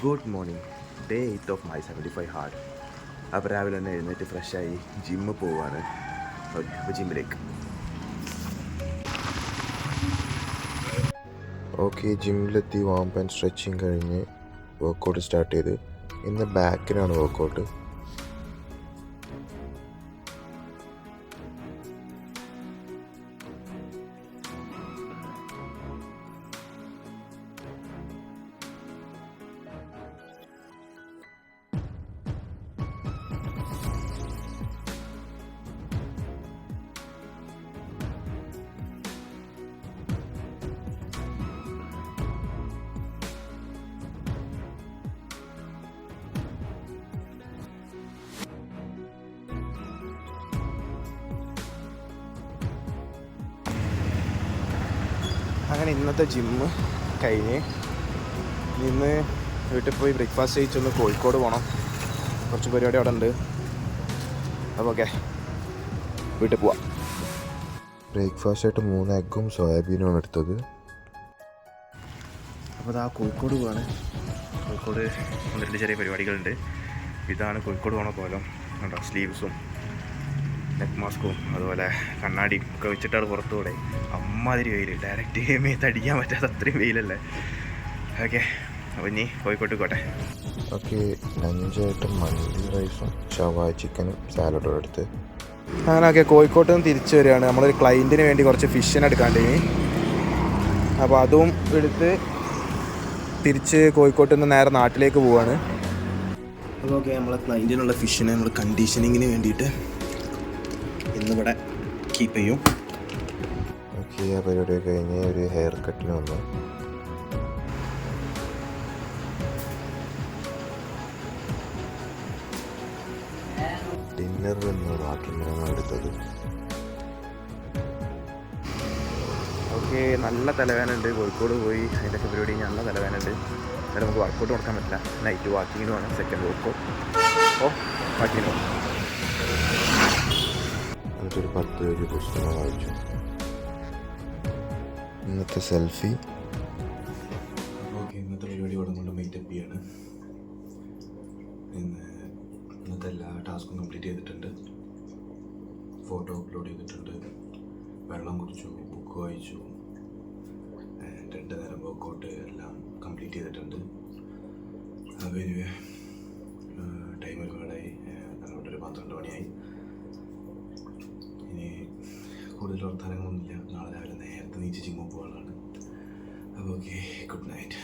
Good morning. Day 8 of my 75 hard. അപ്പോൾ രാവിലെ തന്നെ എഴുന്നേറ്റ് ഫ്രഷായി ജിമ്മിൽ പോവാണ്. അപ്പോൾ ജിമ്മിലേക്ക്. ഓക്കെ, ജിമ്മിലെത്തി വാംപ് ആൻഡ് സ്ട്രെച്ചിങ് കഴിഞ്ഞ് വർക്കൗട്ട് സ്റ്റാർട്ട് ചെയ്ത്. ഇന്ന് ബാക്കിനാണ് വർക്കൗട്ട്. അങ്ങനെ ഇന്നത്തെ ജിമ്മ് കഴിഞ്ഞ് ഇന്ന് വീട്ടിൽ പോയി ബ്രേക്ക്ഫാസ്റ്റ് കഴിച്ചൊന്ന് കോഴിക്കോട് പോകണം. കുറച്ച് പരിപാടി അവിടെ ഉണ്ട്. അപ്പോൾ ഓക്കെ, വീട്ടിൽ പോവാം. ബ്രേക്ക്ഫാസ്റ്റായിട്ട് 3 എഗ്ഗും സോയാബീനുമാണ് എടുത്തത്. അപ്പോൾ അതാ കോഴിക്കോട് പോവാണ്. കോഴിക്കോട് 1-2 ചെറിയ പരിപാടികളുണ്ട്. ഇതാണ് കോഴിക്കോട് പോകണ കോലം. കണ്ടോ, സ്ലീവ്സും നെക്ക് മാസ്കും അതുപോലെ കണ്ണാടിയും ഒക്കെ വെച്ചിട്ടാണ് പുറത്തുകൂടെ. അമ്മാതിരി വെയിൽ, ഡയറക്റ്റ് മേത്ത് അടിക്കാൻ പറ്റാത്ത അത്രയും വെയിലല്ലേ. ഓക്കെ, അപ്പോൾ ഇനി കോഴിക്കോട്ട് പോട്ടെ. ഓക്കെ, ലഞ്ചായിട്ട് മന്തി റൈസും ഷവായ ചിക്കനും സാലഡും എടുത്ത് അങ്ങനെയൊക്കെ കോഴിക്കോട്ട് നിന്ന് തിരിച്ചു വരികയാണ്. നമ്മളൊരു ക്ലയൻറ്റിന് വേണ്ടി കുറച്ച് ഫിഷിനെ എടുക്കാണ്ടിനി. അപ്പോൾ അതും എടുത്ത് തിരിച്ച് കോഴിക്കോട്ട് നിന്ന് നേരെ നാട്ടിലേക്ക് പോവാണ്. അപ്പോൾ ഓക്കെ, നമ്മളെ ക്ലയൻറ്റിനുള്ള ഫിഷിനെ നമ്മൾ കണ്ടീഷനിങ്ങിന് വേണ്ടിയിട്ട് ഇന്നിവിടെ കീപ്പ് ചെയ്യും. ഓക്കെ, ആ പരിപാടി കഴിഞ്ഞ് ഒരു ഹെയർ കട്ടിന് വന്നു. ഡിന്നറിൽ നിന്ന് വാട്ടർ മെലനാണ് എടുത്തത്. ഓക്കെ, നല്ല തലവേദന ഉണ്ട്. കോഴിക്കോട് പോയി അതിൻ്റെ പരിപാടി നല്ല തലവേദന ഉണ്ട്. അതായത് നമുക്ക് വർക്കൗട്ട് കൊടുക്കാൻ പറ്റില്ല. നൈറ്റ് വാക്കിങ്ങിന് വേണം, സെക്കൻഡ് വർക്കൗട്ട്. അപ്പോൾ വാക്കിങ്ങിന് പോകാം. എന്നിട്ടൊരു 10 പേജ് പുസ്തകം വായിച്ചു. ഇന്നത്തെ സെൽഫി. ഓക്കെ, ഇന്നത്തെ പരിപാടി ഇവിടെ കൊണ്ട് മീറ്റപ്പ് ചെയ്യാണ്. ഇന്നത്തെ എല്ലാ ടാസ്കും കംപ്ലീറ്റ് ചെയ്തിട്ടുണ്ട്. ഫോട്ടോ അപ്ലോഡ് ചെയ്തിട്ടുണ്ട്. വെള്ളം കുടിച്ചു, ബുക്ക് വായിച്ചു, 2 നേരം വർക്കൗട്ട് എല്ലാം കംപ്ലീറ്റ് ചെയ്തിട്ടുണ്ട്. അപ്പോൾ ടൈം ഒരുപാടായി, അങ്ങോട്ട് ഒരു 12 മണിയായി. ഇനി കൂടുതൽ വർത്തമാനങ്ങളൊന്നുമില്ല. നാളെ രാവിലെ നേരത്തെ നീച്ച് ജിമ്മിൽ പോകാനാണ്. അപ്പോൾ ഓക്കെ, ഗുഡ് നൈറ്റ്.